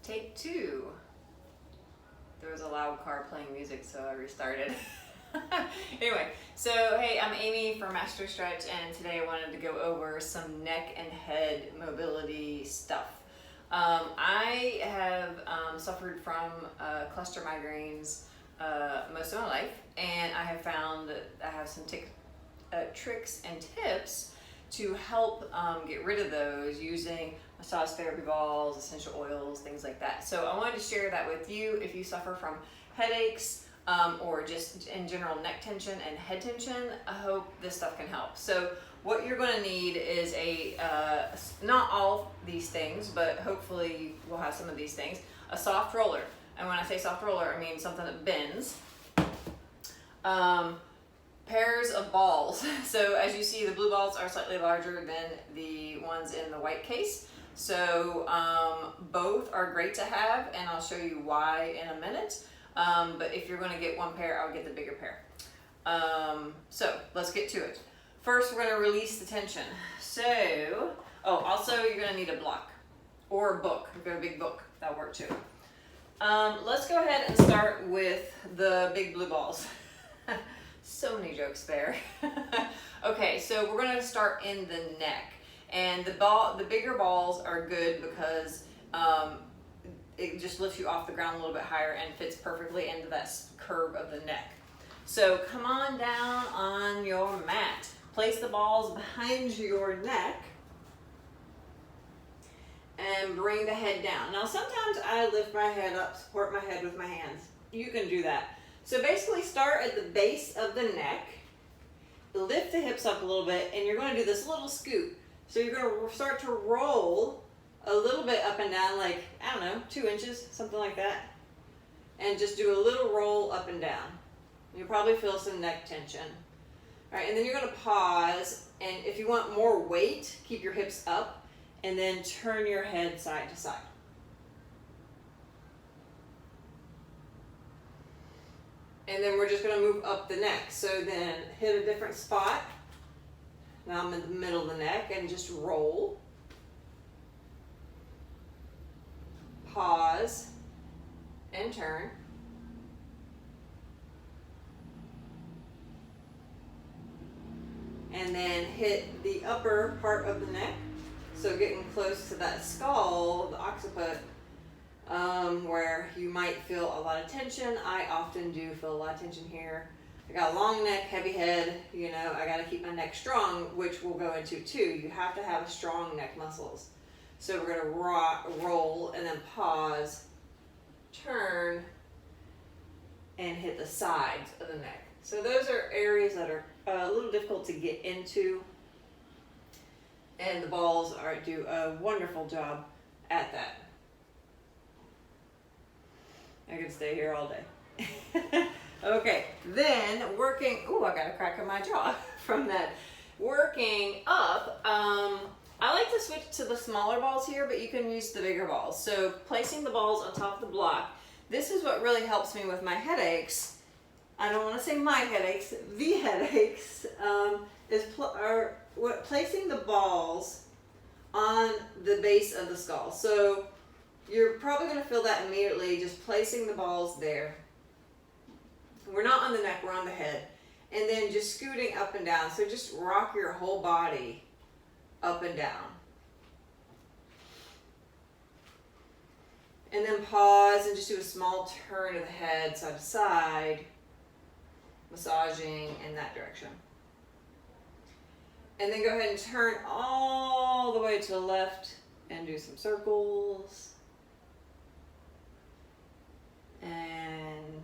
Take two. There was a loud car playing music, so I restarted. Anyway, so hey, I'm Amy from MastroStretch, and today I wanted to go over some neck and head mobility stuff. I have suffered from cluster migraines most of my life, and I have found that I have some tricks and tips to help get rid of those using massage therapy balls, essential oils, things like that. So I wanted to share that with you if you suffer from headaches or just in general neck tension and head tension. I hope this stuff can help. So what you're going to need is not all these things, but hopefully we'll have some of these things, a soft roller. And when I say soft roller, I mean something that bends. Pairs of balls. So as you see, the blue balls are slightly larger than the ones in the white case. So both are great to have, and I'll show you why in a minute. But if you're going to get one pair, I'll get the bigger pair. So let's get to it. First, we're going to release the tension. So, also you're going to need a block or a book. If you have a big book, that'll work too. Let's go ahead and start with the big blue balls. So many jokes there. Okay, so we're going to start in the neck, and the bigger balls are good because it just lifts you off the ground a little bit higher and fits perfectly into that curve of the neck. So come on down on your mat. Place the balls behind your neck and bring the head down. Now sometimes I lift my head up, support my head with my hands. You can do that. So basically start at the base of the neck, lift the hips up a little bit, and you're going to do this little scoop. So you're going to start to roll a little bit up and down, like, I don't know, 2 inches, something like that. And just do a little roll up and down. You'll probably feel some neck tension. All right, and then you're going to pause, and if you want more weight, keep your hips up, and then turn your head side to side. And then we're just going to move up the neck. So then hit a different spot. Now I'm in the middle of the neck, and just roll. Pause and turn. And then hit the upper part of the neck. So getting close to that skull, the occiput, where you might feel a lot of tension. I often do feel a lot of tension here. I got a long neck, heavy head, you know, I got to keep my neck strong, which we'll go into too. You have to have strong neck muscles. So we're going to roll and then pause, turn, and hit the sides of the neck. So those are areas that are a little difficult to get into, and the balls do a wonderful job at that. I could stay here all day. Okay, then working, I got a crack in my jaw from that. Working up, I like to switch to the smaller balls here, but you can use the bigger balls. So placing the balls on top of the block, this is what really helps me with my headaches. I don't want to say my headaches, the headaches, placing the balls on the base of the skull. So you're probably going to feel that immediately, just placing the balls there. We're not on the neck, we're on the head. And then just scooting up and down. So just rock your whole body up and down. And then pause and just do a small turn of the head side to side, massaging in that direction. And then go ahead and turn all the way to the left and do some circles. And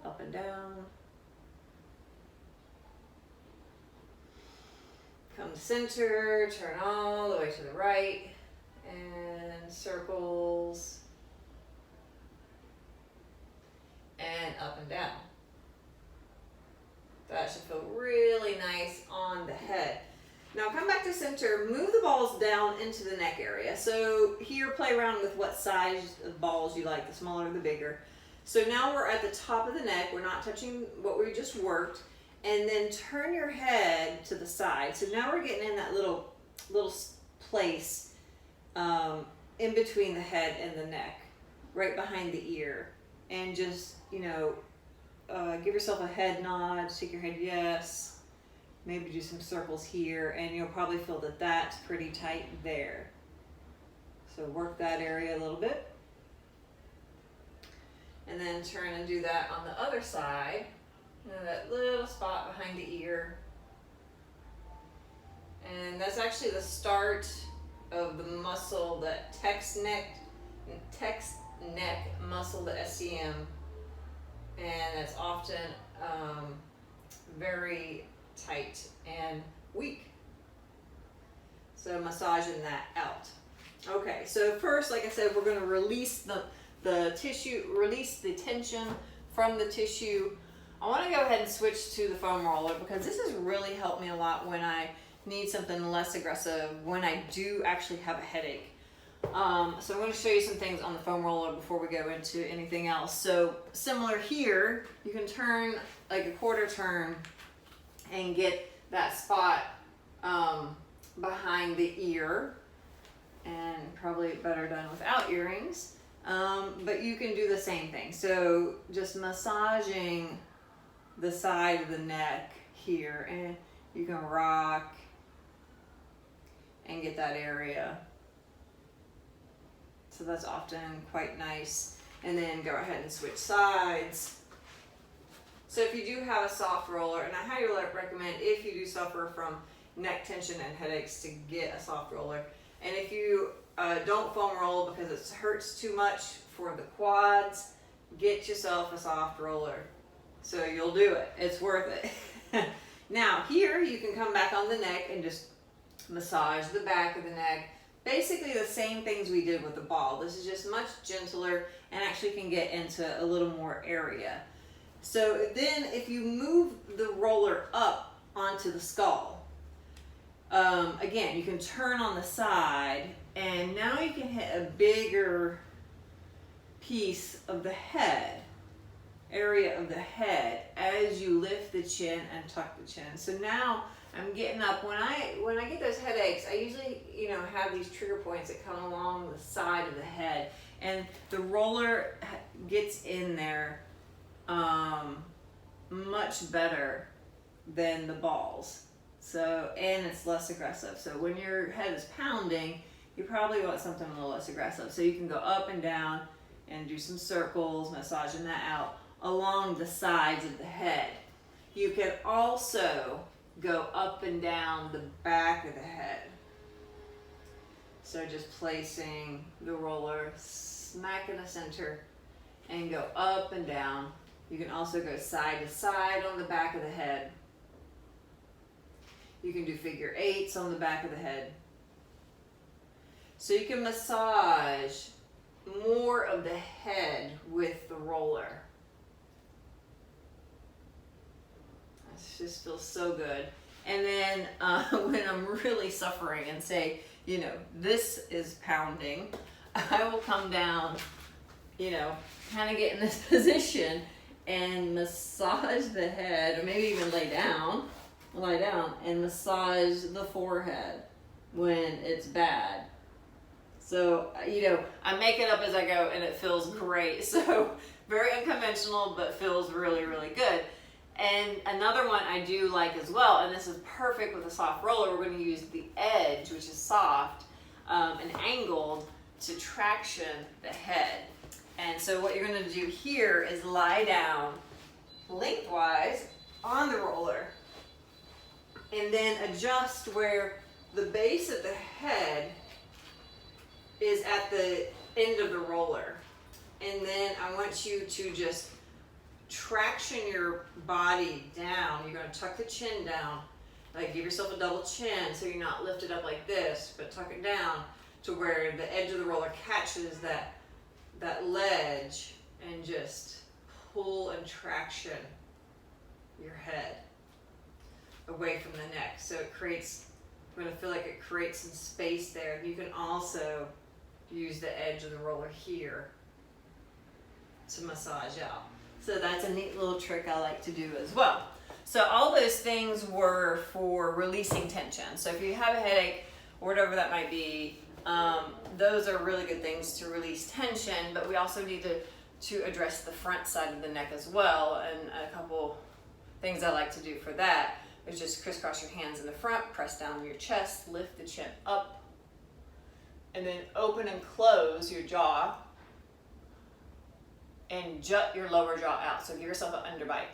up and down. Come to center, turn all the way to the right, and circles, and up and down. That should feel really nice on the head. Now come back to center, move the balls down into the neck area. So here, play around with what size of balls you like, the smaller or the bigger. So now we're at the top of the neck, we're not touching what we just worked, and then turn your head to the side. So now we're getting in that little place in between the head and the neck. right behind the ear. And just, you know, give yourself a head nod, shake your head yes, maybe do some circles here, and you'll probably feel that that's pretty tight there. So work that area a little bit. And then turn and do that on the other side. You know, that little spot behind the ear. And that's actually the start of the muscle, that text neck muscle, the SCM. And it's often very tight and weak. So massaging that out. Okay, so first, like I said, we're going to release the tissue, release the tension from the tissue. I want to go ahead and switch to the foam roller because this has really helped me a lot when I need something less aggressive, when I do actually have a headache. So I'm going to show you some things on the foam roller before we go into anything else. So similar here, you can turn like a quarter turn and get that spot behind the ear, and probably better done without earrings. But you can do the same thing. So just massaging the side of the neck here, and you can rock and get that area. So that's often quite nice. And then go ahead and switch sides. So if you do have a soft roller, and I highly recommend, if you do suffer from neck tension and headaches, to get a soft roller. And if you don't foam roll because it hurts too much for the quads, get yourself a soft roller. So you'll do it. It's worth it. Now here you can come back on the neck and just massage the back of the neck. Basically the same things we did with the ball. This is just much gentler and actually can get into a little more area. So then if you move the roller up onto the skull, again, you can turn on the side, and now you can hit a bigger piece of the head, area of the head, as you lift the chin and tuck the chin. So now I'm getting up. When I get those headaches, I usually, you know, have these trigger points that come along the side of the head, and the roller gets in there much better than the balls. So, and it's less aggressive. So when your head is pounding, you probably want something a little less aggressive. So you can go up and down and do some circles, massaging that out along the sides of the head. You can also go up and down the back of the head. So just placing the roller smack in the center and go up and down. You can also go side to side on the back of the head. You can do figure eights on the back of the head. So you can massage more of the head with the roller. It just feels so good. And then when I'm really suffering and say, you know, this is pounding, I will come down, you know, kind of get in this position and massage the head, or maybe even lie down and massage the forehead when it's bad. So, you know, I make it up as I go and it feels great. So very unconventional, but feels really, really good. And another one I do like as well, and this is perfect with a soft roller, we're going to use the edge, which is soft and angled, to traction the head. And so what you're going to do here is lie down lengthwise on the roller and then adjust where the base of the head is at the end of the roller. And then I want you to just traction your body down. You're going to tuck the chin down, like give yourself a double chin so you're not lifted up like this, but tuck it down to where the edge of the roller catches that ledge, and just pull and traction your head away from the neck. So it creates, I'm going to feel like it creates some space there. You can also use the edge of the roller here to massage out. So that's a neat little trick I like to do as well. So all those things were for releasing tension. So if you have a headache or whatever that might be, those are really good things to release tension, but we also need to address the front side of the neck as well. And a couple things I like to do for that is just crisscross your hands in the front, press down your chest, lift the chin up, and then open and close your jaw and jut your lower jaw out. So give yourself an underbite.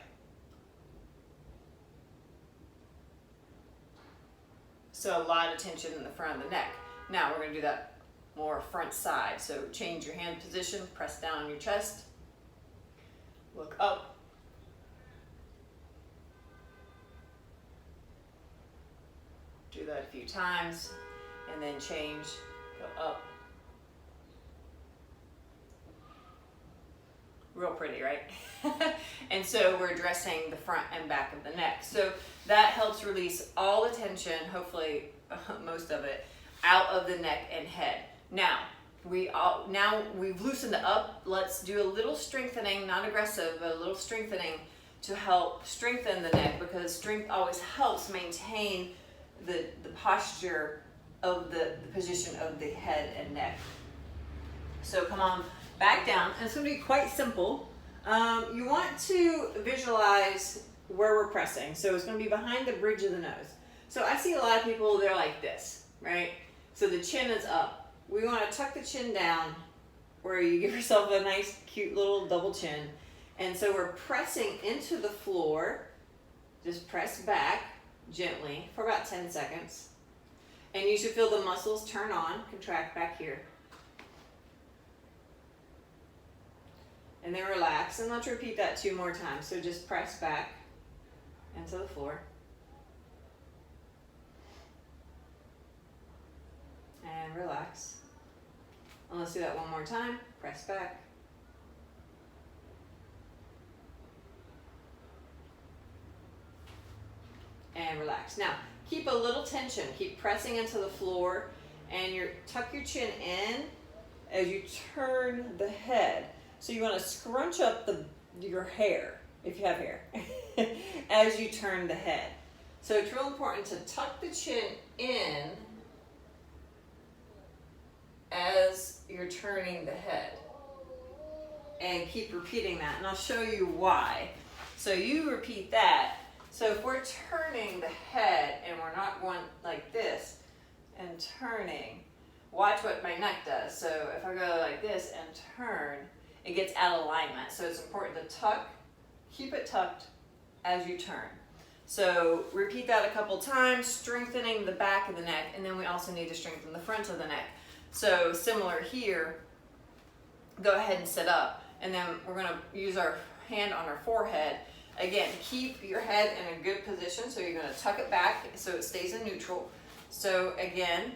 So a lot of tension in the front of the neck. Now we're going to do that more front side. So change your hand position, press down on your chest, look up. Do that a few times, and then change, go up. Real pretty, right? And so we're addressing the front and back of the neck. So that helps release all the tension, hopefully most of it, out of the neck and head. Now we've loosened up. Let's do a little strengthening, not aggressive, but a little strengthening to help strengthen the neck, because strength always helps maintain the posture of the position of the head and neck. So come on back down, and it's going to be quite simple. You want to visualize where we're pressing. So it's going to be behind the bridge of the nose. So I see a lot of people, they're like this, right? So the chin is up. We want to tuck the chin down where you give yourself a nice, cute little double chin. And so we're pressing into the floor. Just press back gently for about 10 seconds. And you should feel the muscles turn on, contract back here. And then relax, and let's repeat that 2 more times. So just press back into the floor. And relax. And let's do that 1 more time. Press back. And relax. Now, keep a little tension. Keep pressing into the floor, and tuck your chin in as you turn the head. So you want to scrunch up your hair, if you have hair, as you turn the head. So it's real important to tuck the chin in as you're turning the head. And keep repeating that, and I'll show you why. So you repeat that. So if we're turning the head and we're not going like this and turning, watch what my neck does. So if I go like this and turn, it gets out of alignment. So it's important to tuck, keep it tucked as you turn. So repeat that a couple times, strengthening the back of the neck, and then we also need to strengthen the front of the neck. So similar here, go ahead and sit up, and then we're gonna use our hand on our forehead. Again, keep your head in a good position, so you're gonna tuck it back so it stays in neutral. So again,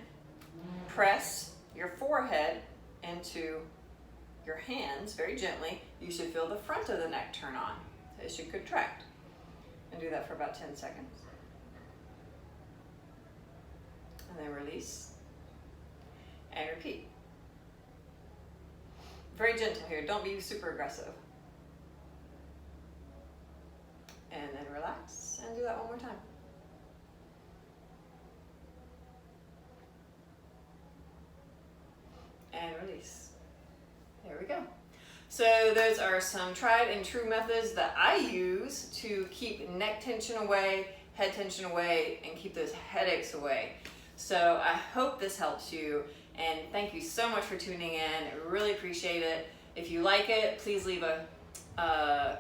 press your forehead into your hands very gently. You should feel the front of the neck turn on. It should contract. And do that for about 10 seconds. And then release. And repeat. Very gentle here. Don't be super aggressive. And then relax and do that 1 more time. And release. There we go. So those are some tried and true methods that I use to keep neck tension away, head tension away, and keep those headaches away. So I hope this helps you, and thank you so much for tuning in. I really appreciate it. If you like it, please leave a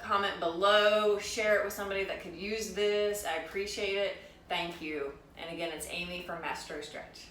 comment below, share it with somebody that could use this. I appreciate it. Thank you. And again, it's Amy from Mastro Stretch.